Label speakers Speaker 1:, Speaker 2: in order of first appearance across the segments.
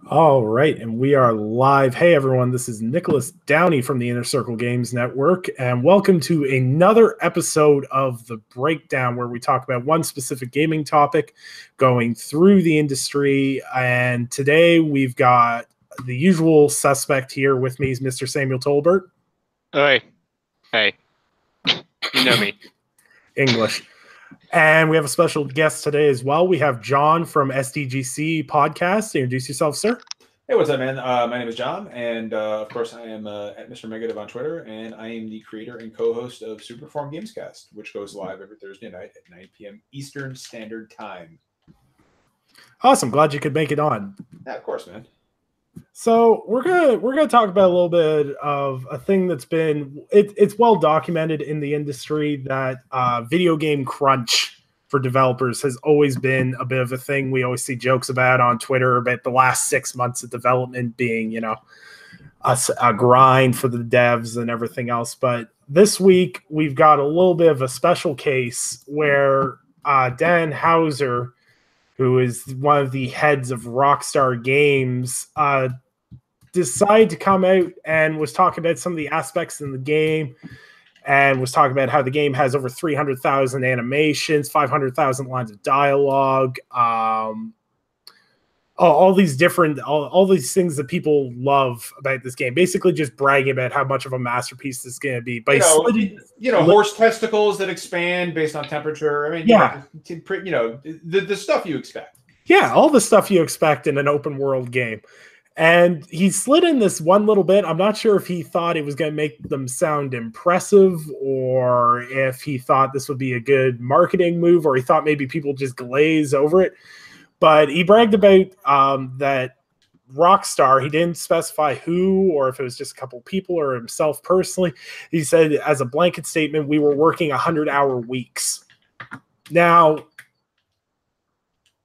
Speaker 1: All right, and we are live. Hey everyone, this is Nicholas Downey from the Inner Circle Games Network, and welcome to another episode of The Breakdown, where we talk about one specific gaming topic going through the industry. And today we've got the usual suspect here with me is Mr. Samuel Tolbert.
Speaker 2: Hey. You know me.
Speaker 1: English. And we have a special guest today as well. We have John from SGDC podcast. Introduce yourself, sir.
Speaker 3: Hey, what's up, man? My name is John, and of course, I am at Mr. Megative on Twitter, and I am the creator and co-host of Superform Gamescast, which goes live every Thursday night at 9 p.m. Eastern Standard Time.
Speaker 1: Awesome. Glad you could make it on.
Speaker 3: Yeah, of course, man.
Speaker 1: So we're gonna talk about a little bit of a thing that's been it's well documented in the industry that video game crunch for developers has always been a bit of a thing. We always see jokes about on Twitter about the last 6 months of development being, a grind for the devs and everything else. But this week we've got a little bit of a special case where Dan Houser, who is one of the heads of Rockstar Games, decided to come out and was talking about some of the aspects in the game and was talking about how the game has over 300,000 animations, 500,000 lines of dialogue, all these things that people love about this game. Basically just bragging about how much of a masterpiece this is going to be. By
Speaker 3: horse testicles that expand based on temperature. I mean, the stuff you expect.
Speaker 1: Yeah, all the stuff you expect in an open world game. And he slid in this one little bit. I'm not sure if he thought it was going to make them sound impressive or if he thought this would be a good marketing move or he thought maybe people just glaze over it. But he bragged about that Rockstar, he didn't specify who or if it was just a couple people or himself personally. He said, as a blanket statement, we were working 100-hour weeks. Now,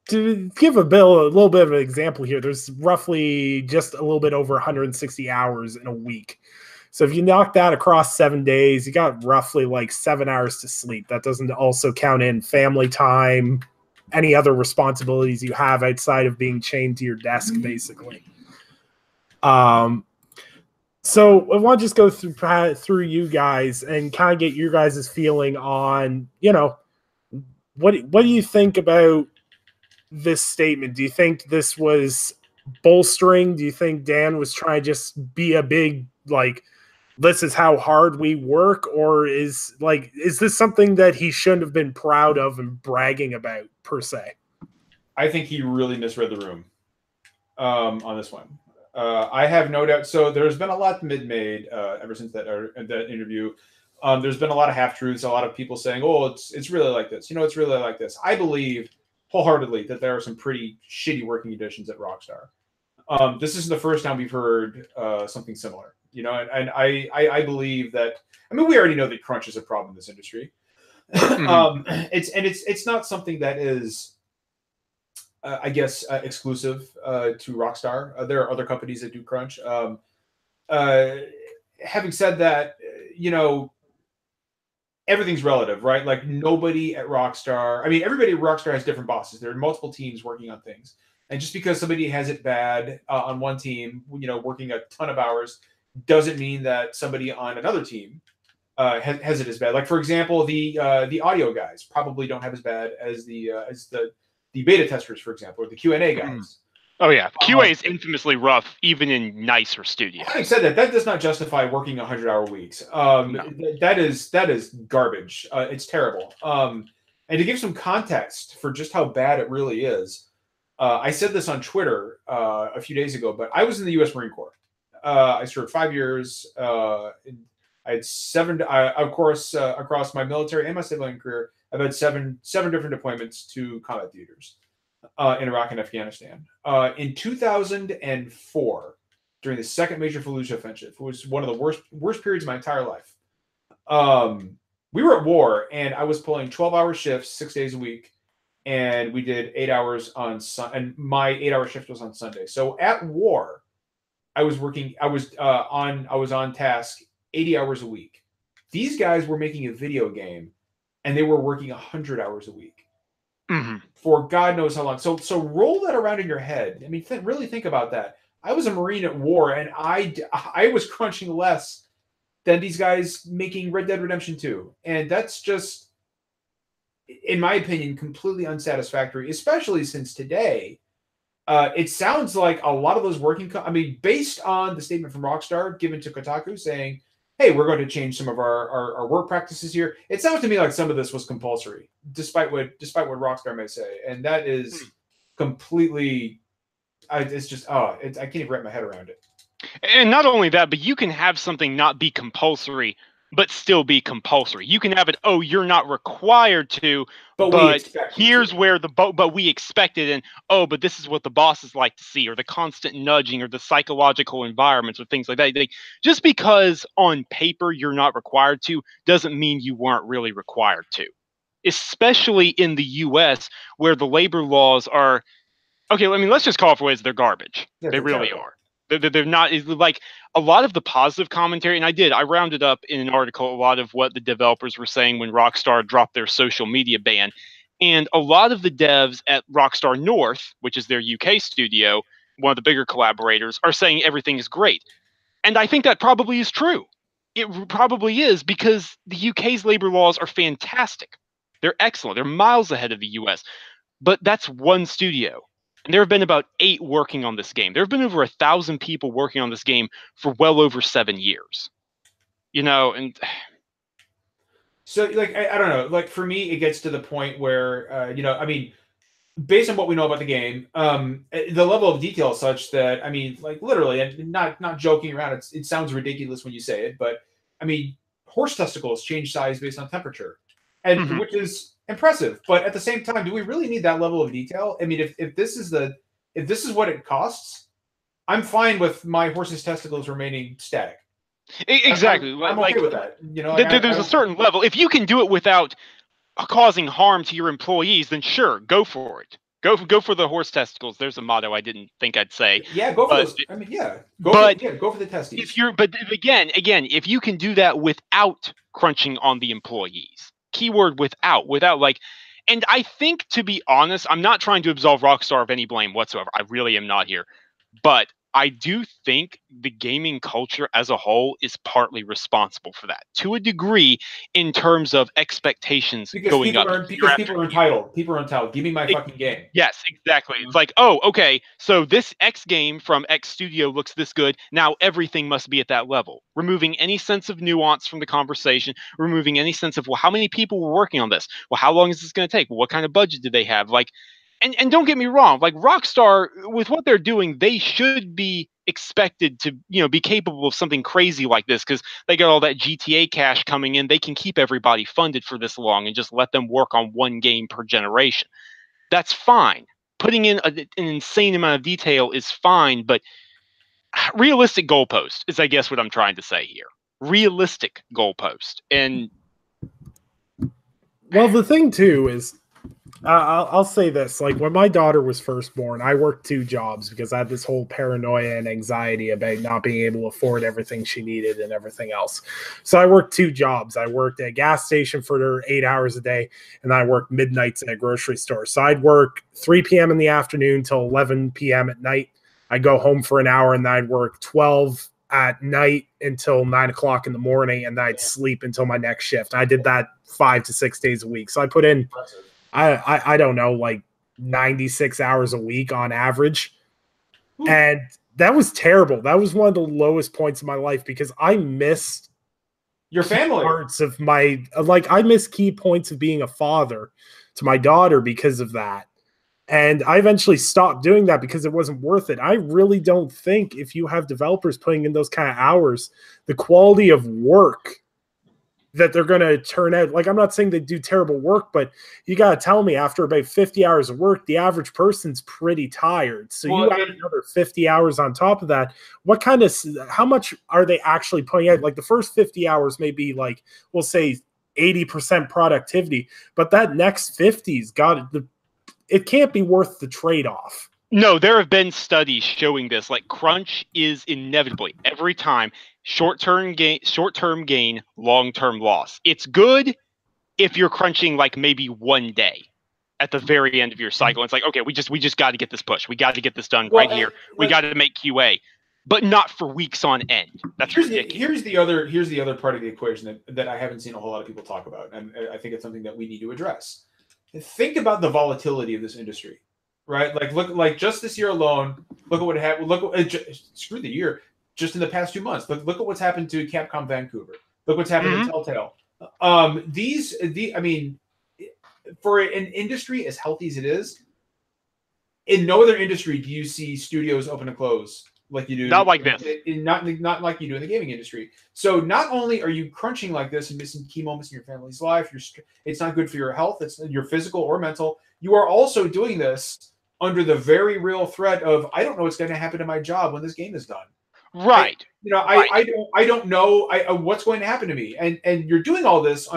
Speaker 1: to give a little bit of an example here, there's roughly just a little bit over 160 hours in a week. So if you knock that across 7 days, you got roughly like 7 hours to sleep. That doesn't also count in family time, any other responsibilities you have outside of being chained to your desk, basically. So I want to just go through you guys and kind of get your guys' feeling on, what do you think about this statement? Do you think this was bolstering? Do you think Dan was trying to just be a big, this is how hard we work? Or is this something that he shouldn't have been proud of and bragging about, per se?
Speaker 3: I think he really misread the room on this one. I have no doubt. So there's been a lot made ever since that interview. There's been a lot of half-truths, a lot of people saying, oh, it's really like this. It's really like this. I believe wholeheartedly that there are some pretty shitty working conditions at Rockstar. This isn't the first time we've heard something similar, and I believe that, we already know that crunch is a problem in this industry. It's not something that is, exclusive to Rockstar. There are other companies that do crunch. Having said that, everything's relative, right? Like nobody at Rockstar, everybody at Rockstar has different bosses. There are multiple teams working on things. And just because somebody has it bad on one team, working a ton of hours, doesn't mean that somebody on another team has it as bad. Like, for example, the audio guys probably don't have as bad as the beta testers, for example, or the Q&A guys.
Speaker 2: Oh, yeah. QA is infamously rough, even in nicer studios.
Speaker 3: Having said that does not justify working 100-hour weeks. No. That is garbage. It's terrible. And to give some context for just how bad it really is, I said this on Twitter a few days ago, but I was in the U.S. Marine Corps. I served 5 years. I had seven, of course, across my military and my civilian career, I've had seven different deployments to combat theaters. In Iraq and Afghanistan. In 2004, during the second major Fallujah offensive, it was one of the worst periods of my entire life. We were at war, and I was pulling 12-hour shifts 6 days a week, and we did 8 hours on and my 8-hour shift was on Sunday. So at war, I was working. I was on task 80 hours a week. These guys were making a video game, and they were working 100 hours a week. for God knows how long. So roll that around in your head. I mean, really think about that. I was a Marine at war, and I was crunching less than these guys making Red Dead Redemption 2. And that's just, in my opinion, completely unsatisfactory, especially since today, it sounds like a lot of those I mean, based on the statement from Rockstar given to Kotaku saying, hey, we're going to change some of our work practices here. It sounds to me like some of this was compulsory, despite what Rockstar may say. And that is completely, it's just, I can't even wrap my head around it.
Speaker 2: And not only that, but you can have something not be compulsory, but still be compulsory. You can have it, oh, you're not required to, but here's where but we expect it, and oh, but this is what the bosses like to see, or the constant nudging, or the psychological environments, or things like that. Just because on paper you're not required to, doesn't mean you weren't really required to. Especially in the US, where the labor laws are, okay, I mean, let's just call it for ways they're garbage. Yeah, they really terrible. Are. They're not, like, a lot of the positive commentary, and I rounded up in an article a lot of what the developers were saying when Rockstar dropped their social media ban. And a lot of the devs at Rockstar North, which is their UK studio, one of the bigger collaborators, are saying everything is great. And I think that probably is true. It probably is, because the UK's labor laws are fantastic. They're excellent. They're miles ahead of the US. But that's one studio. And there have been about 8 working on this game. There have been over 1,000 people working on this game for well over 7 years. You know, and
Speaker 3: so, like, I don't know. Like, for me, it gets to the point where, you know, I mean, based on what we know about the game, the level of detail is such that, I mean, like, literally, and not joking around. It sounds ridiculous when you say it, but I mean, horse testicles change size based on temperature, and which is impressive. But at the same time, do we really need that level of detail? I mean, if this is what it costs, I'm fine with my horse's testicles remaining static.
Speaker 2: Exactly.
Speaker 3: I'm okay with that. You know,
Speaker 2: there's a certain level. If you can do it without causing harm to your employees, then sure, go for it. Go for the horse testicles. There's a motto I didn't think I'd say.
Speaker 3: Yeah, go for those. I mean, yeah, go for the testes.
Speaker 2: But again, if you can do that without crunching on the employees, keyword without, like, and I think, to be honest, I'm not trying to absolve Rockstar of any blame whatsoever. I really am not here, but I do think the gaming culture as a whole is partly responsible for that, to a degree, in terms of expectations going up.
Speaker 3: Because people are entitled. People are entitled. Give me my fucking game.
Speaker 2: Yes, exactly. It's like, oh, okay, so this X game from X studio looks this good. Now everything must be at that level. Removing any sense of nuance from the conversation, removing any sense of, well, how many people were working on this? Well, how long is this going to take? Well, what kind of budget did they have? Like, and don't get me wrong, like, Rockstar, with what they're doing, they should be expected to, you know, be capable of something crazy like this, because they got all that GTA cash coming in. They can keep everybody funded for this long and just let them work on one game per generation. That's fine. Putting in an insane amount of detail is fine, but realistic goalpost is, I guess, what I'm trying to say here. Realistic goalpost. And
Speaker 1: well, the thing too is, I'll say this, like, when my daughter was first born, I worked 2 jobs because I had this whole paranoia and anxiety about not being able to afford everything she needed and everything else. So I worked 2 jobs. I worked at a gas station for 8 hours a day, and I worked midnights at a grocery store. So I'd work 3 p.m. in the afternoon till 11 p.m. at night. I'd go home for an hour, and then I'd work 12 at night until 9 o'clock in the morning, and then I'd sleep until my next shift. I did that 5 to 6 days a week. So I put in, I don't know, like 96 hours a week on average. And that was terrible. That was one of the lowest points of my life, because I missed
Speaker 3: your family
Speaker 1: parts of my, like, I missed key points of being a father to my daughter because of that. And I eventually stopped doing that because it wasn't worth it. I really don't think, if you have developers putting in those kind of hours, the quality of work that they're going to turn out, like, I'm not saying they do terrible work, but you got to tell me, after about 50 hours of work, the average person's pretty tired. So you add another 50 hours on top of that. How much are they actually putting out? Like, the first 50 hours may be, like, we'll say 80% productivity, but that next 50's it can't be worth the trade-off.
Speaker 2: No, there have been studies showing this. Like, crunch is inevitably, every time, short-term gain, long-term loss. It's good if you're crunching, like, maybe one day at the very end of your cycle. It's like, okay, we just got to get this push. We got to get this done right here. We got to make QA, but not for weeks on end. That's ridiculous.
Speaker 3: Here's the other part of the equation that I haven't seen a whole lot of people talk about, and I think it's something that we need to address. Think about the volatility of this industry, right? Look just this year alone. Look at what happened. Screw the year. Just in the past 2 months, look at what's happened to Capcom Vancouver. Look what's happened to Telltale. I mean, for an industry as healthy as it is, in no other industry do you see studios open and close like you do.
Speaker 2: Not like this.
Speaker 3: Not like you do in the gaming industry. So not only are you crunching like this and missing key moments in your family's life, it's not good for your health. It's your physical or mental. You are also doing this under the very real threat of, I don't know what's going to happen to my job when this game is done.
Speaker 2: Right.
Speaker 3: I don't know what's going to happen to me. And you're doing all this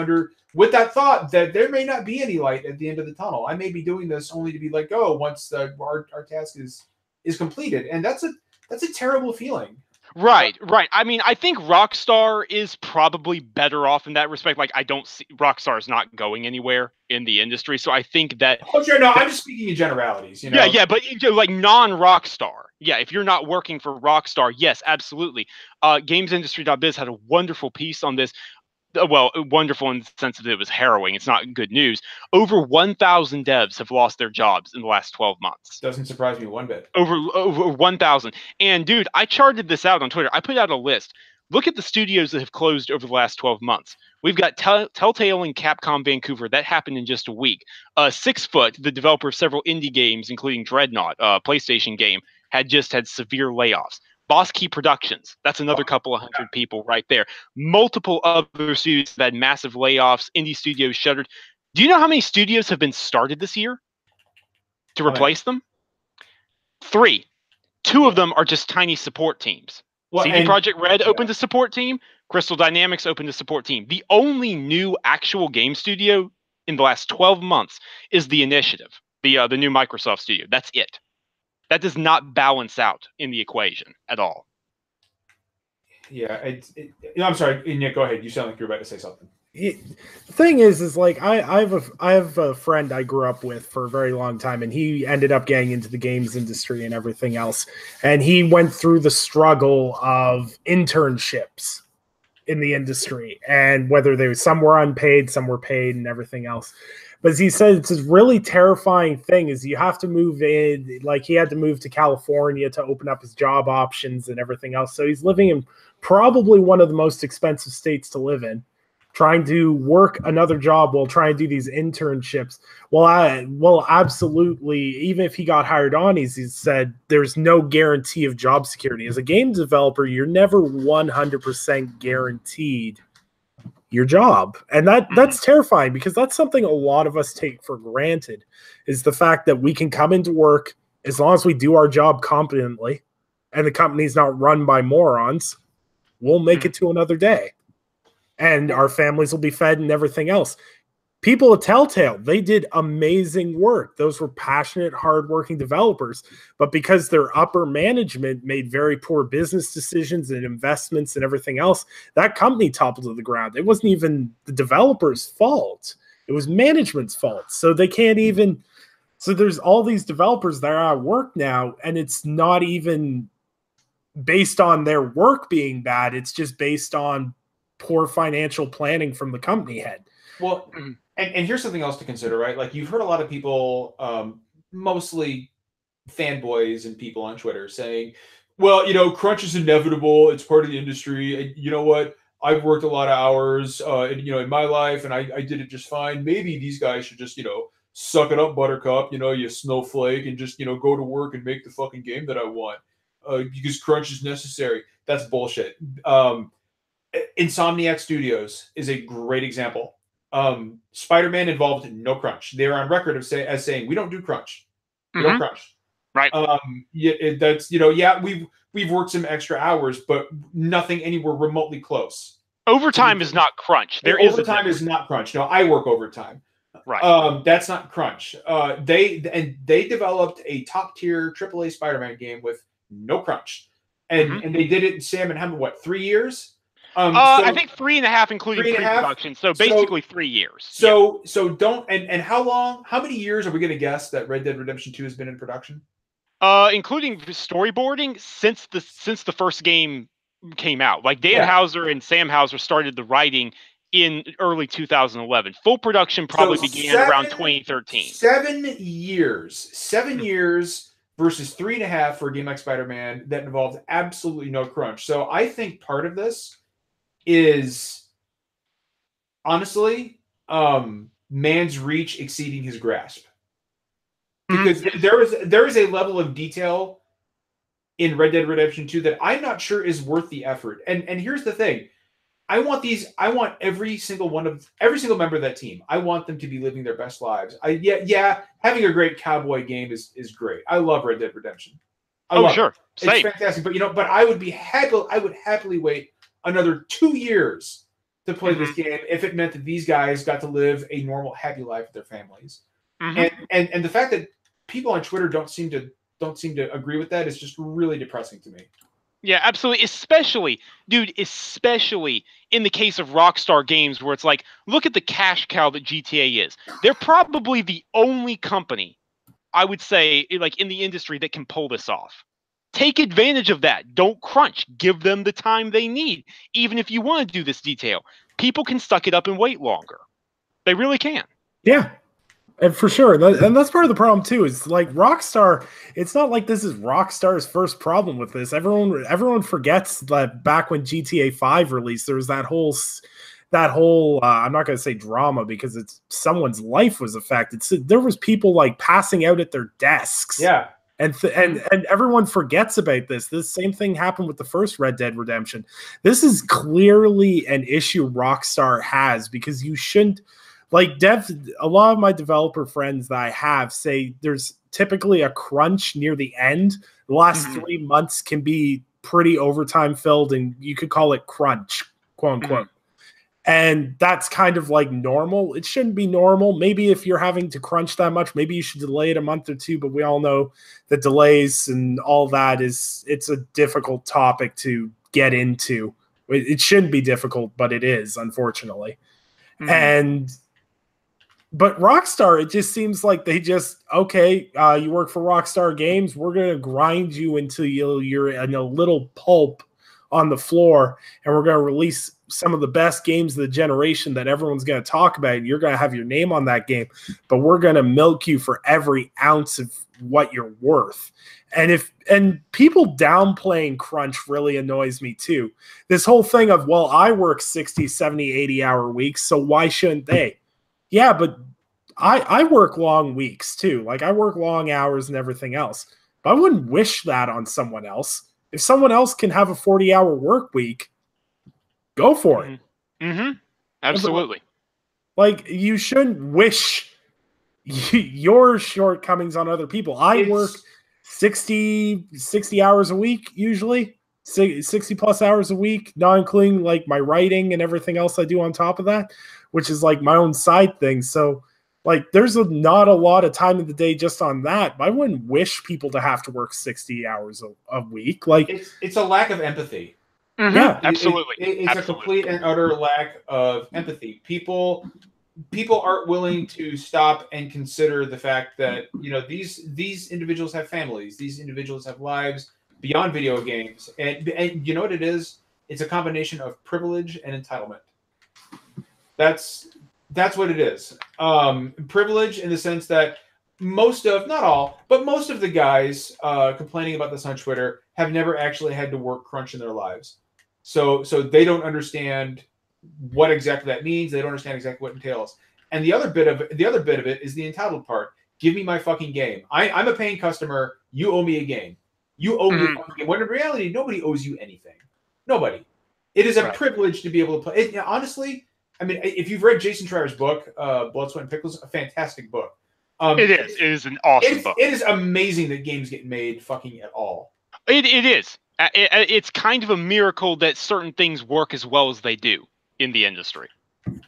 Speaker 3: with that thought that there may not be any light at the end of the tunnel. I may be doing this only to be let go once our task is completed. And that's a terrible feeling.
Speaker 2: Right. I mean, I think Rockstar is probably better off in that respect. Like, I don't see Rockstar's not going anywhere in the industry, so I think that.
Speaker 3: Oh, sure. No, I'm just speaking in generalities. You know?
Speaker 2: Yeah, but like non-Rockstar. Yeah, if you're not working for Rockstar, yes, absolutely. GamesIndustry.biz had a wonderful piece on this. Well, wonderful in the sense that it was harrowing. It's not good news. Over 1,000 devs have lost their jobs in the last 12 months.
Speaker 3: Doesn't surprise me one bit.
Speaker 2: Over 1,000. And dude, I charted this out on Twitter. I put out a list. Look at the studios that have closed over the last 12 months. We've got Telltale and Capcom Vancouver. That happened in just a week. 6 Foot, the developer of several indie games, including Dreadnought, a PlayStation game, had severe layoffs. Boss Key Productions, that's another couple of hundred people right there. Multiple other studios have had massive layoffs. Indie studios shuttered. Do you know how many studios have been started this year to replace them? 3. 2 of them are just tiny support teams. CD Projekt Red opened a support team. Crystal Dynamics opened a support team. The only new actual game studio in the last 12 months is The Initiative, the new Microsoft studio. That's it. That does not balance out in the equation at all.
Speaker 3: Yeah, I'm sorry, Nick. Go ahead. You sound like you're about to say something.
Speaker 1: The thing is like I have a friend I grew up with for a very long time, and he ended up getting into the games industry and everything else. And he went through the struggle of internships in the industry, and whether some were unpaid, some were paid, and everything else. But as he said, it's a really terrifying thing is you have to move in, like he had to move to California to open up his job options and everything else. So he's living in probably one of the most expensive states to live in, trying to work another job while trying to do these internships. Well, absolutely. Even if he got hired on, he said there's no guarantee of job security. As a game developer, you're never 100% guaranteed your job. And that's terrifying because that's something a lot of us take for granted, is the fact that we can come into work as long as we do our job competently and the company's not run by morons, we'll make it to another day. And our families will be fed and everything else. People at Telltale, they did amazing work. Those were passionate, hardworking developers. But because their upper management made very poor business decisions and investments and everything else, that company toppled to the ground. It wasn't even the developers' fault. It was management's fault. So they can't even... So there's all these developers that are at work now, and it's not even based on their work being bad. It's just based on poor financial planning from the company head.
Speaker 3: Well, and here's something else to consider, right? Like you've heard a lot of people, mostly fanboys and people on Twitter saying, well, crunch is inevitable. It's part of the industry. And you know what? I've worked a lot of hours, in my life, and I did it just fine. Maybe these guys should just, suck it up, buttercup, you snowflake, and just, go to work and make the fucking game that I want because crunch is necessary. That's bullshit. Insomniac Studios is a great example. Spider-Man involved no crunch. They're on record as saying we don't do crunch. We don't crunch.
Speaker 2: Right.
Speaker 3: We've worked some extra hours, but nothing anywhere remotely close.
Speaker 2: Overtime is not crunch.
Speaker 3: Overtime is not crunch. No, I work overtime.
Speaker 2: Right.
Speaker 3: That's not crunch. They developed a top tier AAA Spider-Man game with no crunch, and they did it. Sam and how 3 years?
Speaker 2: I think 3.5 including
Speaker 3: 3.5?
Speaker 2: pre-production, so basically 3 years.
Speaker 3: So don't and how many years are we going to guess that Red Dead Redemption 2 has been in production?
Speaker 2: Including storyboarding since the first game came out. Like Dan Houser and Sam Houser started the writing in early 2011. Full production probably began around 2013.
Speaker 3: 7 years. 7 years versus 3.5 for a game like Spider-Man that involved absolutely no crunch. So I think part of this is honestly man's reach exceeding his grasp. Because there is a level of detail in Red Dead Redemption 2 that I'm not sure is worth the effort. And here's the thing. I want every single member of that team. I want them to be living their best lives. Having a great cowboy game is great. I love Red Dead Redemption.
Speaker 2: Same.
Speaker 3: It's fantastic. But I would happily wait another 2 years to play this game if it meant that these guys got to live a normal, happy life with their families. And the fact that people on Twitter don't seem to agree with that is just really depressing to me.
Speaker 2: Yeah, absolutely. Especially in the case of Rockstar Games, where it's like, look at the cash cow that GTA is. They're probably the only company, I would say, like in the industry that can pull this off. Take advantage of that. Don't crunch. Give them the time they need. Even if you want to do this detail, people can suck it up and wait longer. They really can.
Speaker 1: Yeah. And for sure, and that's part of the problem too. Is like Rockstar. It's not like this is Rockstar's first problem with this. Everyone forgets that back when GTA 5 released, there was that whole. I'm not going to say drama because it's someone's life was affected. So there was people like passing out at their desks.
Speaker 3: Yeah.
Speaker 1: And everyone forgets about this. This same thing happened with the first Red Dead Redemption. This is clearly an issue Rockstar has because you shouldn't. Like a lot of my developer friends that I have say there's typically a crunch near the end. The last 3 months can be pretty overtime filled, and you could call it crunch, quote unquote. And that's kind of like normal. It shouldn't be normal. Maybe if you're having to crunch that much, maybe you should delay it a month or two. But we all know the delays and all that it's a difficult topic to get into. It shouldn't be difficult, but it is, unfortunately. But Rockstar, it just seems like they just, you work for Rockstar Games, we're going to grind you until you're in a little pulp on the floor, and we're going to release some of the best games of the generation that everyone's going to talk about, and you're going to have your name on that game, but we're going to milk you for every ounce of what you're worth. And people downplaying crunch really annoys me too. This whole thing of, well, I work 60, 70, 80-hour weeks, so why shouldn't they? Yeah, but I work long weeks too. Like I work long hours and everything else. But I wouldn't wish that on someone else. If someone else can have a 40-hour work week, go for it.
Speaker 2: Absolutely.
Speaker 1: Like you shouldn't wish your shortcomings on other people. I work 60 hours a week usually. 60 plus hours a week, not including like my writing and everything else I do on top of that, which is like my own side thing. So like there's not a lot of time in the day just on that. But I wouldn't wish people to have to work 60 hours a week. Like
Speaker 3: it's a lack of empathy.
Speaker 2: Yeah, absolutely.
Speaker 3: It's a complete and utter lack of empathy. People aren't willing to stop and consider the fact that, you know, these individuals have families, these individuals have lives beyond video games, and you know what it is? It's a combination of privilege and entitlement. That's what it is. Privilege in the sense that most of the guys complaining about this on Twitter have never actually had to work crunch in their lives, so they don't understand what exactly that means. They don't understand exactly what it entails. And the other bit of it is the entitled part. Give me my fucking game. I'm a paying customer. You owe me a game. You owe me a fucking game. When in reality, nobody owes you anything. Nobody. It is a privilege to be able to play. It, honestly, I mean, if you've read Jason Schreier's book, Blood, Sweat, and Pickles, a fantastic book.
Speaker 2: It is. It is an awesome book.
Speaker 3: It is amazing that games get made fucking at all.
Speaker 2: It is. It's kind of a miracle that certain things work as well as they do in the industry.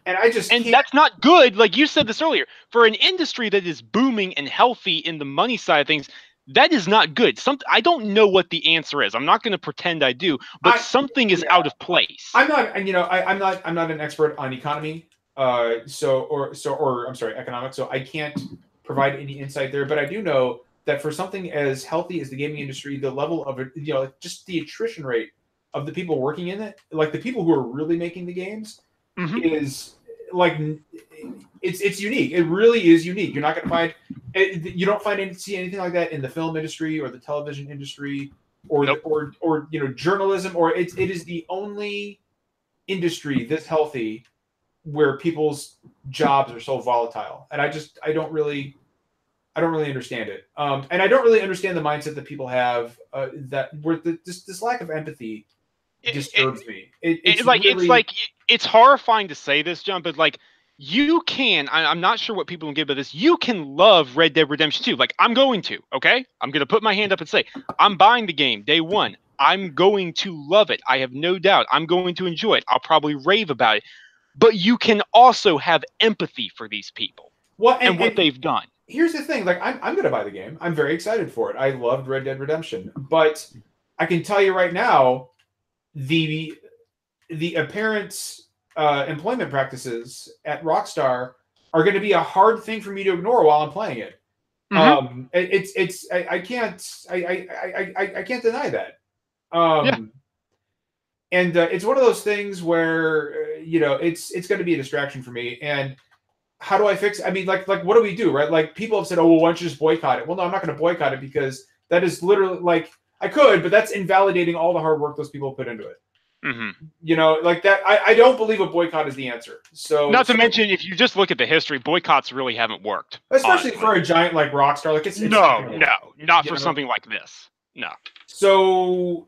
Speaker 3: And
Speaker 2: that's not good. Like you said this earlier, for an industry that is booming and healthy in the money side of things, that is not good. I don't know what the answer is. I'm not going to pretend I do, but something is out of place.
Speaker 3: I'm not, and I'm not an expert on economy, or I'm sorry, economics. So I can't provide any insight there. But I do know that for something as healthy as the gaming industry, the level of just the attrition rate of the people working in it, like the people who are really making the games, is like it's unique. It really is unique. You're not going to find you don't see anything like that in the film industry or the television industry or or journalism, or it is the only industry this healthy where people's jobs are so volatile. And I don't really understand it. And I don't really understand the mindset that people have that where this lack of empathy disturbs me.
Speaker 2: It's horrifying to say this, John, but like you can, I'm not sure what people can give about this. You can love Red Dead Redemption 2. Like I'm going to, okay? I'm going to put my hand up and say, I'm buying the game day one. I'm going to love it. I have no doubt. I'm going to enjoy it. I'll probably rave about it. But you can also have empathy for these people and what they've done.
Speaker 3: Here's the thing. Like I'm going to buy the game. I'm very excited for it. I loved Red Dead Redemption. But I can tell you right now, the apparent employment practices at Rockstar are going to be a hard thing for me to ignore while I'm playing it. I can't deny that. And it's one of those things where it's going to be a distraction for me. And how do I fix it? I mean, like what do we do, right? Like people have said, oh, well, why don't you just boycott it? Well, no, I'm not going to boycott it because that is literally like I could, but that's invalidating all the hard work those people put into it. Like that. I don't believe a boycott is the answer. So
Speaker 2: not to mention, if you just look at the history, boycotts really haven't worked,
Speaker 3: especially for a giant like Rockstar. Like it's
Speaker 2: not for something like this. No.
Speaker 3: So,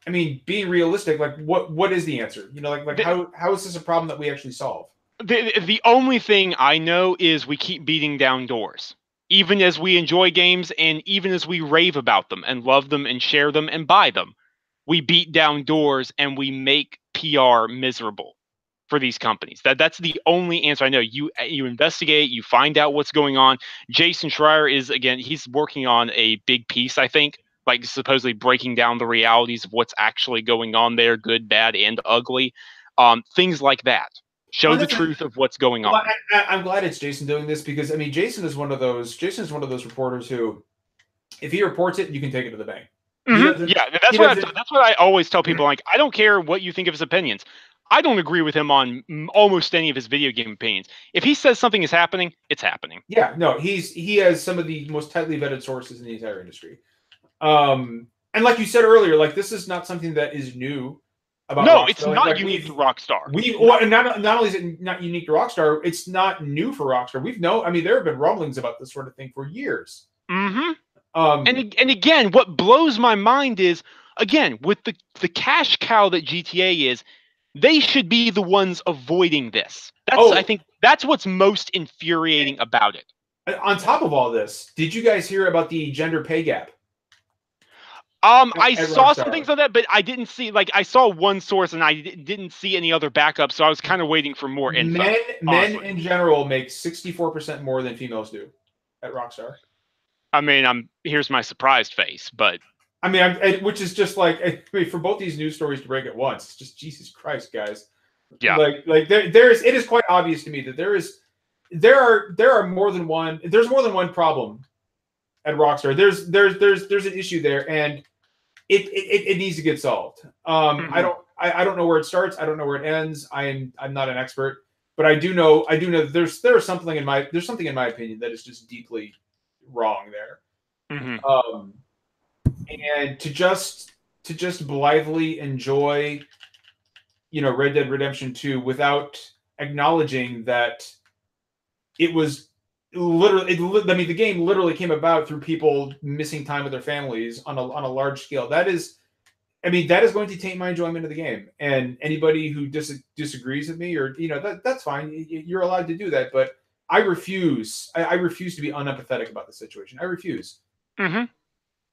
Speaker 3: I mean, being realistic, like what is the answer? How is this a problem that we actually solve?
Speaker 2: The only thing I know is we keep beating down doors. Even as we enjoy games and even as we rave about them and love them and share them and buy them, we beat down doors and we make PR miserable for these companies. That's the only answer I know. You investigate, you find out what's going on. Jason Schreier he's working on a big piece, I think, like supposedly breaking down the realities of what's actually going on there, good, bad, and ugly. Things like that. Show the truth of what's going on.
Speaker 3: I'm glad it's Jason doing this because I mean Jason is one of those reporters who, if he reports it, you can take it to the bank.
Speaker 2: Yeah, that's what I always tell people. Like, I don't care what you think of his opinions. I don't agree with him on almost any of his video game opinions. If he says something is happening, it's happening.
Speaker 3: Yeah, no, he has some of the most tightly vetted sources in the entire industry. And like you said earlier, like this is not something that is new.
Speaker 2: Rockstar. It's not unique to Rockstar.
Speaker 3: Not only is it not unique to Rockstar, it's not new for Rockstar. There have been rumblings about this sort of thing for years.
Speaker 2: And again, what blows my mind is, again, with the cash cow that GTA is, they should be the ones avoiding this. I think that's what's most infuriating about it.
Speaker 3: On top of all this, did you guys hear about the gender pay gap?
Speaker 2: I saw some things on that, but I didn't see, I saw one source and I didn't see any other backup, so I was kind of waiting for more info.
Speaker 3: Men in general make 64% more than females do at Rockstar.
Speaker 2: I mean, here's my surprised face, but
Speaker 3: I mean, which is just like for both these news stories to break at once, it's just Jesus Christ, guys.
Speaker 2: Yeah,
Speaker 3: it is quite obvious to me that there are more than one. There's more than one problem at Rockstar. There's an issue there, and it needs to get solved. I don't know where it starts. I don't know where it ends. I'm not an expert, but I do know there's something in my opinion that is just deeply wrong there. And to just blithely enjoy, Red Dead Redemption 2 without acknowledging that it was literally, the game literally came about through people missing time with their families on a large scale. That is going to taint my enjoyment of the game. And anybody who disagrees with me, or that's fine. You're allowed to do that, but I refuse. I refuse to be unempathetic about the situation. I refuse.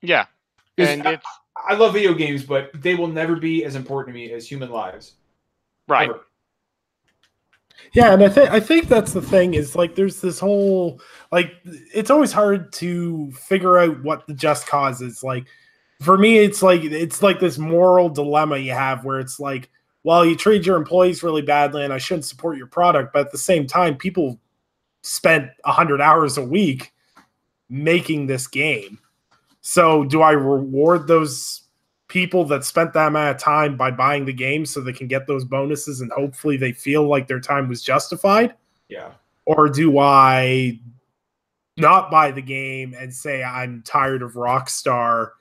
Speaker 2: Yeah, and
Speaker 3: I love video games, but they will never be as important to me as human lives.
Speaker 2: Right.
Speaker 3: Ever.
Speaker 1: Yeah, and I think that's the thing is like there's this whole like it's always hard to figure out what the just cause is. Like for me, it's like this moral dilemma you have where it's like, well, you treat your employees really badly, and I shouldn't support your product, but at the same time, people spent 100 hours a week making this game. So do I reward those people that spent that amount of time by buying the game so they can get those bonuses and hopefully they feel like their time was justified?
Speaker 3: Yeah.
Speaker 1: Or do I not buy the game and say I'm tired of Rockstar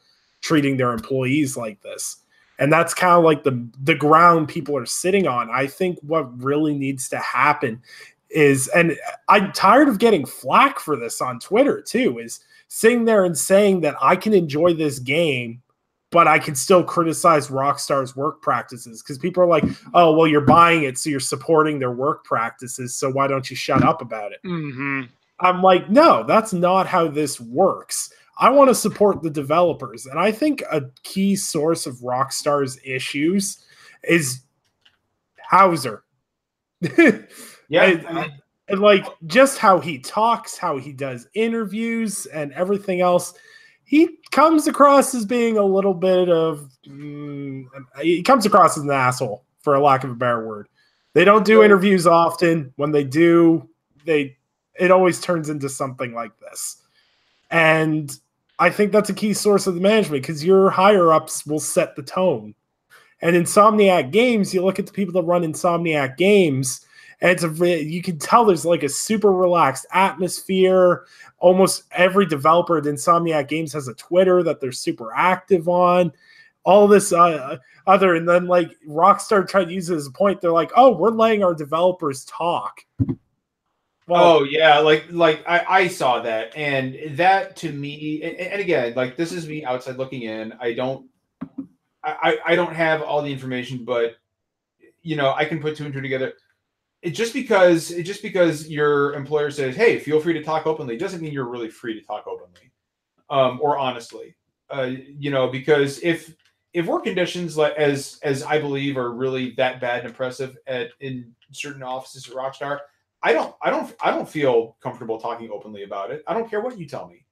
Speaker 1: treating their employees like this? And that's kind of like the ground people are sitting on. I think what really needs to happen is, and I'm tired of getting flack for this on Twitter too, is sitting there and saying that I can enjoy this game, but I can still criticize Rockstar's work practices because people are like, oh, well, you're buying it, so you're supporting their work practices, so why don't you shut up about it?
Speaker 2: Mm-hmm.
Speaker 1: I'm like, no, that's not how this works. I want to support the developers. And I think a key source of Rockstar's issues is Hauser.
Speaker 3: Yeah.
Speaker 1: And like just how he talks, how he does interviews and everything else, he comes across as being a little bit of he comes across as an asshole, for a lack of a better word. They don't do interviews often. When they do, it always turns into something like this. And I think that's a key source of the management because your higher ups will set the tone. And Insomniac Games, you look at the people that run Insomniac Games, and you can tell there's like a super relaxed atmosphere. Almost every developer at Insomniac Games has a Twitter that they're super active on. All this other, and then like Rockstar tried to use it as a point. They're like, oh, we're letting our developers talk.
Speaker 3: Well, oh yeah, like I saw that, and that to me, and again, like this is me outside looking in. I don't have all the information, but I can put two and two together. Just because your employer says, "Hey, feel free to talk openly," doesn't mean you're really free to talk openly, or honestly. Because if work conditions as I believe are really that bad and oppressive in certain offices at Rockstar, I don't feel comfortable talking openly about it. I don't care what you tell me.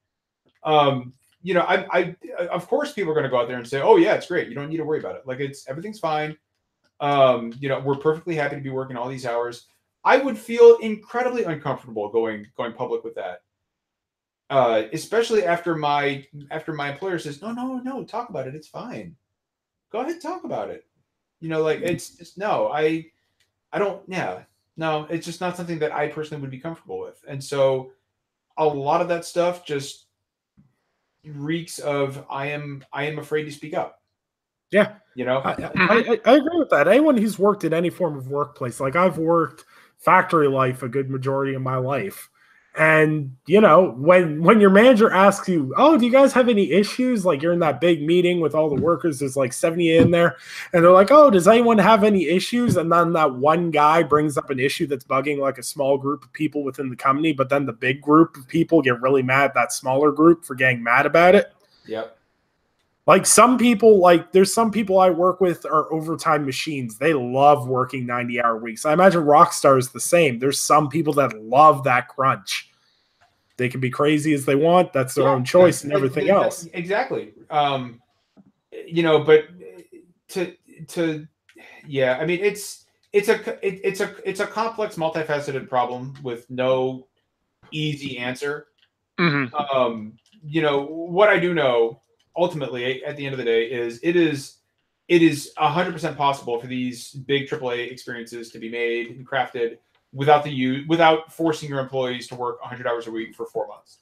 Speaker 3: I of course people are going to go out there and say, "Oh yeah, it's great. You don't need to worry about it. Like everything's fine." We're perfectly happy to be working all these hours. I would feel incredibly uncomfortable going public with that. Especially after my employer says, no, talk about it. It's fine. Go ahead, talk about it. It's just, no, I don't, yeah, no, it's just not something that I personally would be comfortable with. And so a lot of that stuff just reeks of, I am afraid to speak up.
Speaker 1: Yeah. I agree with that. Anyone who's worked in any form of workplace, like I've worked factory life a good majority of my life. And, when your manager asks you, oh, do you guys have any issues? Like you're in that big meeting with all the workers, there's like 70 in there. And they're like, oh, does anyone have any issues? And then that one guy brings up an issue that's bugging like a small group of people within the company. But then the big group of people get really mad at that smaller group for getting mad about it.
Speaker 3: Yep.
Speaker 1: Like some people, there's some people I work with are overtime machines. They love working 90-hour weeks. I imagine Rockstar is the same. There's some people that love that crunch. They can be crazy as they want. That's their own choice and everything else.
Speaker 3: Exactly. But I mean, it's a complex, multifaceted problem with no easy answer.
Speaker 2: Mm-hmm.
Speaker 3: What I do know ultimately at the end of the day is it is 100% possible for these big AAA experiences to be made and crafted without forcing your employees to work 100 hours a week for 4 months.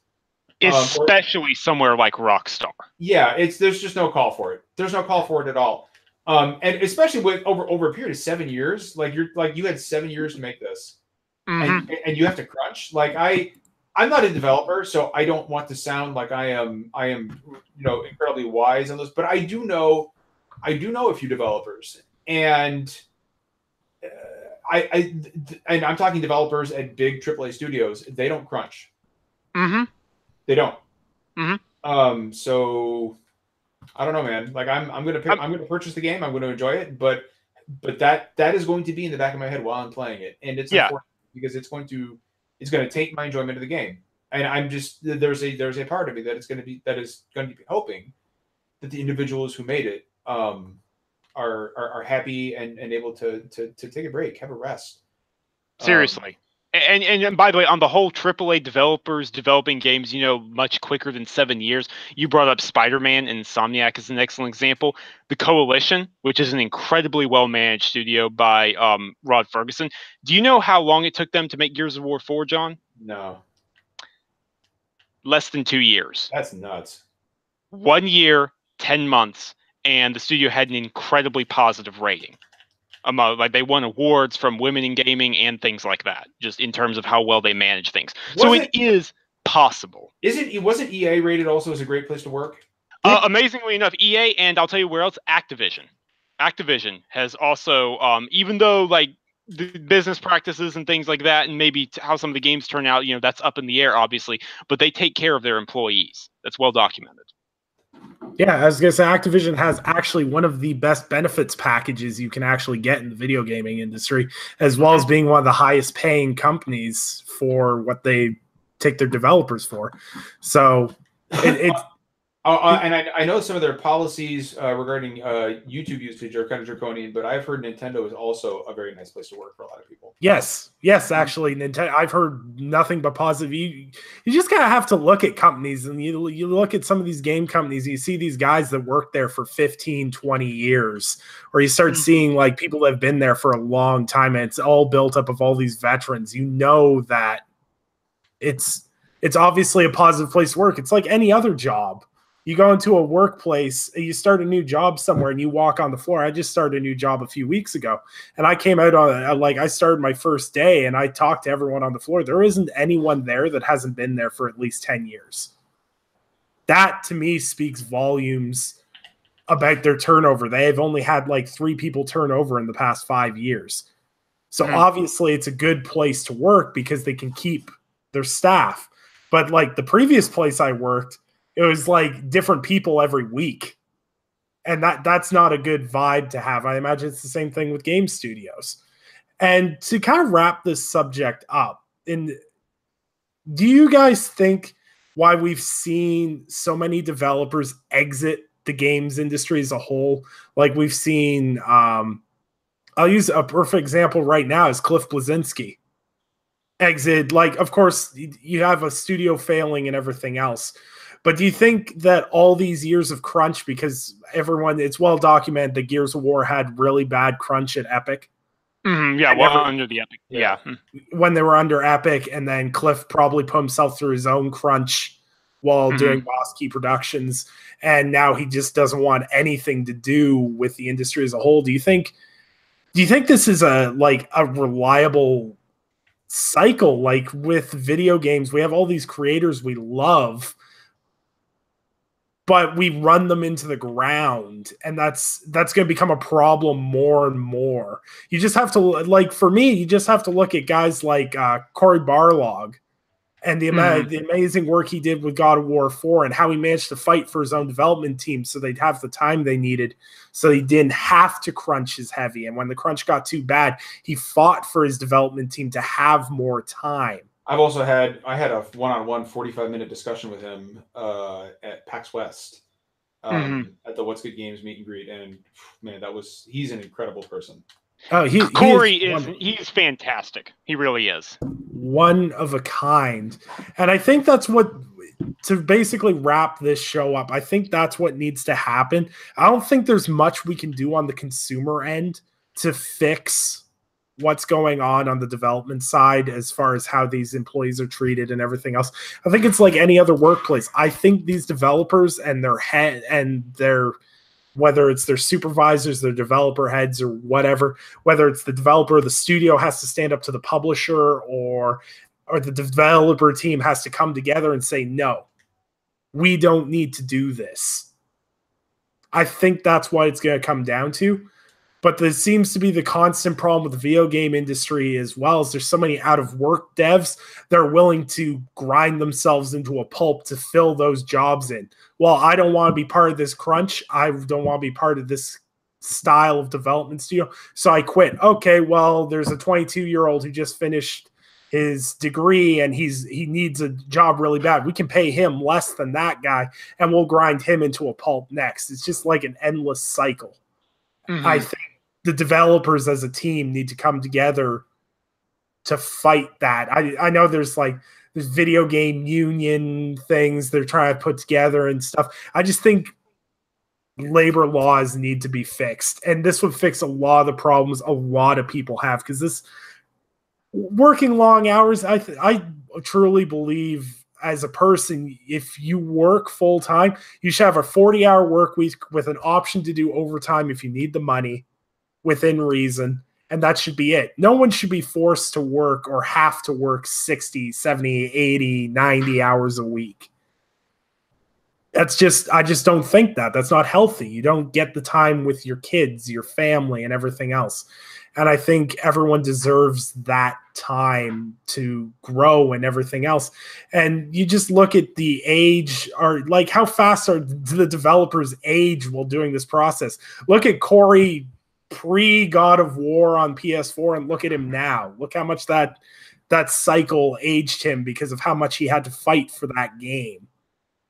Speaker 2: Especially somewhere like Rockstar.
Speaker 3: Yeah, there's just no call for it. There's no call for it at all. And especially with over a period of 7 years, you had 7 years to make this,
Speaker 2: mm-hmm.
Speaker 3: and you have to crunch. I'm not a developer, so I don't want to sound like I am incredibly wise on this, but I do know a few developers, and I'm talking developers at big AAA studios. They don't crunch.
Speaker 2: Mm-hmm.
Speaker 3: They don't.
Speaker 2: Mm-hmm.
Speaker 3: So I don't know, man. I'm gonna purchase the game. I'm gonna enjoy it, but but that is going to be in the back of my head while I'm playing it, and it's unfortunate because it's going to take my enjoyment of the game. And I'm just there's a part of me that is going to be hoping that the individuals who made it are happy and able to take a break, have a rest.
Speaker 2: Seriously. And by the way, on the whole, AAA developers developing games, much quicker than 7 years. You brought up Spider-Man and Insomniac as an excellent example. The Coalition, which is an incredibly well-managed studio by Rod Ferguson. Do you know how long it took them to make Gears of War 4, John?
Speaker 3: No.
Speaker 2: Less than 2 years.
Speaker 3: That's nuts.
Speaker 2: 1 year, 10 months, and the studio had an incredibly positive rating. Like they won awards from Women in Gaming and things like that, just in terms of how well they manage things. So it is possible.
Speaker 3: Wasn't EA rated also as a great place to work?
Speaker 2: Amazingly enough, EA, and I'll tell you where else, Activision. Activision has also, even though like the business practices and things like that, and maybe how some of the games turn out, that's up in the air, obviously, but they take care of their employees. That's well documented.
Speaker 1: Yeah, I was going to say, Activision has actually one of the best benefits packages you can actually get in the video gaming industry, as well as being one of the highest paying companies for what they take their developers for. So it's
Speaker 3: and I know some of their policies regarding YouTube usage are kind of draconian, but I've heard Nintendo is also a very nice place to work for a lot of people.
Speaker 1: Yes, actually, Nintendo. I've heard nothing but positive. You just kind of have to look at companies, and you look at some of these game companies, and you see these guys that work there for 15, 20 years, or you start seeing like people that have been there for a long time, and it's all built up of all these veterans. You know that it's obviously a positive place to work. It's like any other job. You go into a workplace, you start a new job somewhere, and you walk on the floor. I just started a new job a few weeks ago, and I came out on I started my first day, and I talked to everyone on the floor. There isn't anyone there that hasn't been there for at least 10 years. That to me speaks volumes about their turnover. They have only had like 3 people turn over in the past 5 years. So obviously it's a good place to work because they can keep their staff. But like the previous place I worked, it was like different people every week. And that's not a good vibe to have. I imagine it's the same thing with game studios. And to kind of wrap this subject up, do you guys think why we've seen so many developers exit the games industry as a whole? Like we've seen, I'll use a perfect example right now is Cliff Bleszinski exit. Like, of course, you have a studio failing and everything else. But do you think that all these years of crunch, because it's well documented that Gears of War had really bad crunch at Epic?
Speaker 2: Under the Epic. Yeah.
Speaker 1: When they were under Epic, and then Cliff probably put himself through his own crunch while doing Boss Key Productions, and now he just doesn't want anything to do with the industry as a whole. Do you think this is a reliable cycle? Like with video games, we have all these creators we love, but we run them into the ground, and that's going to become a problem more and more. You just have to, for me, you just have to look at guys like Cory Barlog and the amazing work he did with God of War 4 and how he managed to fight for his own development team so they'd have the time they needed so he didn't have to crunch as heavy. And when the crunch got too bad, he fought for his development team to have more time.
Speaker 3: I had a one-on-one 45-minute discussion with him at PAX West at the What's Good Games meet and greet, and man, he's an incredible person.
Speaker 1: Oh,
Speaker 2: Cory he's fantastic. He really is
Speaker 1: one of a kind, and I think that's what, to basically wrap this show up, I think that's what needs to happen. I don't think there's much we can do on the consumer end to fix what's going on the development side as far as how these employees are treated and everything else. I think it's like any other workplace. I think these developers and their head and whether it's their supervisors, their developer heads, or whatever, whether it's the developer or the studio has to stand up to the publisher, or the developer team has to come together and say, no, we don't need to do this. I think that's what it's going to come down to. But there seems to be the constant problem with the video game industry as well, as there's so many out-of-work devs that are willing to grind themselves into a pulp to fill those jobs in. Well, I don't want to be part of this crunch. I don't want to be part of this style of development studio. So I quit. Okay, well, there's a 22-year-old who just finished his degree and he needs a job really bad. We can pay him less than that guy and we'll grind him into a pulp next. It's just like an endless cycle. I think the developers as a team need to come together to fight that. I know there's video game union things they're trying to put together and stuff. I just think labor laws need to be fixed, and this would fix a lot of the problems a lot of people have, because this working long hours, I truly believe as a person, if you work full time, you should have a 40-hour work week with an option to do overtime if you need the money within reason, and that should be it. No one should be forced to work or have to work 60, 70, 80, 90 hours a week. I just don't think that's not healthy. You don't get the time with your kids, your family, and everything else. And I think everyone deserves that time to grow and everything else. And you just look at the age, or like how fast are the developers age while doing this process. Look at Corey pre-God of War on PS4 and look at him now. Look how much that cycle aged him because of how much he had to fight for that game.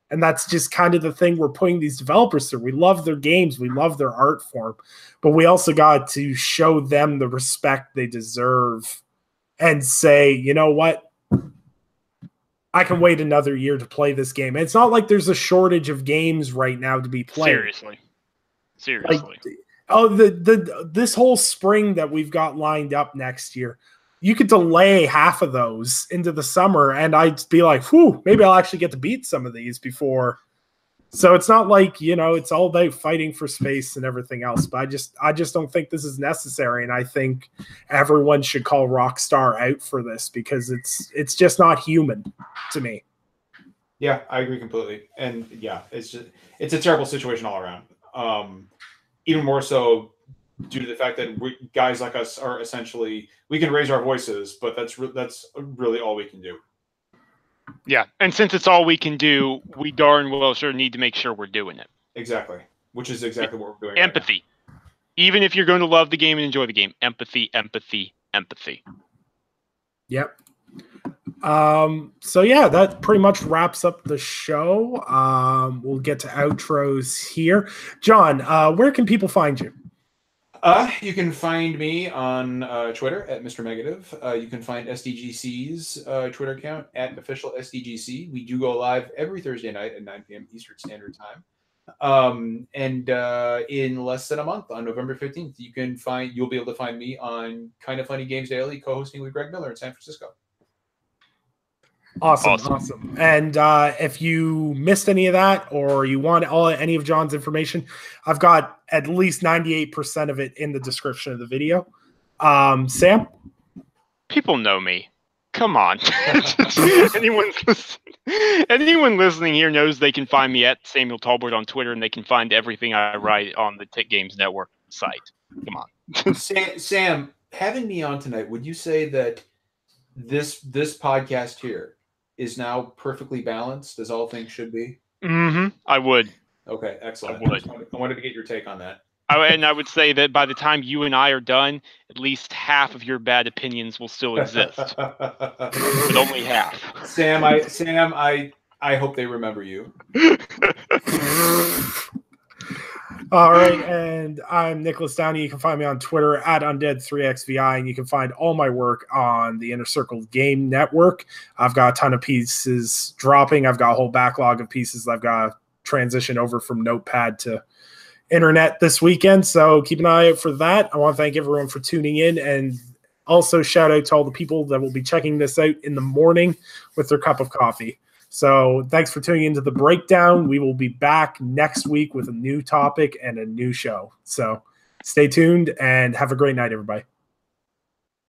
Speaker 1: And that's just kind of the thing we're putting these developers through. We love their games. We love their art form. But we also got to show them the respect they deserve and say, you know what? I can wait another year to play this game. And it's not like there's a shortage of games right now to be played.
Speaker 2: Seriously.
Speaker 1: This whole spring that we've got lined up next year, you could delay half of those into the summer, and I'd be like, whew, maybe I'll actually get to beat some of these before. So it's not like, it's all about fighting for space and everything else. But I just don't think this is necessary, and I think everyone should call Rockstar out for this because it's just not human to me.
Speaker 3: Yeah, I agree completely. And yeah, it's a terrible situation all around. Even more so due to the fact that guys like us are essentially, we can raise our voices, but that's really all we can do.
Speaker 2: Yeah, and since it's all we can do, we darn well sure need to make sure we're doing it.
Speaker 3: Exactly, which is exactly what we're doing.
Speaker 2: Empathy. Right, even if you're going to love the game and enjoy the game, empathy.
Speaker 1: Yep. So yeah, that pretty much wraps up the show. We'll get to outros here. John, where can people find you?
Speaker 3: You can find me on Twitter at Mr. Negative. You can find SDGC's Twitter account at official SDGC. We do go live every Thursday night at 9 p.m. Eastern Standard Time. And in less than a month, on November 15th, you'll be able to find me on Kind of Funny Games Daily, co-hosting with Greg Miller in San Francisco.
Speaker 1: Awesome. And if you missed any of that or you want any of John's information, I've got at least 98% of it in the description of the video. Sam?
Speaker 2: People know me. Come on. Anyone listening here knows they can find me at Samuel Talbot on Twitter, and they can find everything I write on the Tick Games Network site. Come on.
Speaker 3: Sam, having me on tonight, would you say that this podcast here is now perfectly balanced, as all things should be?
Speaker 2: I would.
Speaker 3: Okay, excellent. I wanted to get your take on that.
Speaker 2: And I would say that by the time you and I are done, at least half of your bad opinions will still exist, but only half.
Speaker 3: Sam, I hope they remember you.
Speaker 1: All right, and I'm Nicholas Downey. You can find me on Twitter at Undead3XVI, and you can find all my work on the Inner Circle Game Network. I've got a ton of pieces dropping. I've got a whole backlog of pieces I've got to transition over from Notepad to internet this weekend, so keep an eye out for that. I want to thank everyone for tuning in, and also shout out to all the people that will be checking this out in the morning with their cup of coffee. So thanks for tuning into the breakdown. We will be back next week with a new topic and a new show. So stay tuned and have a great night, everybody.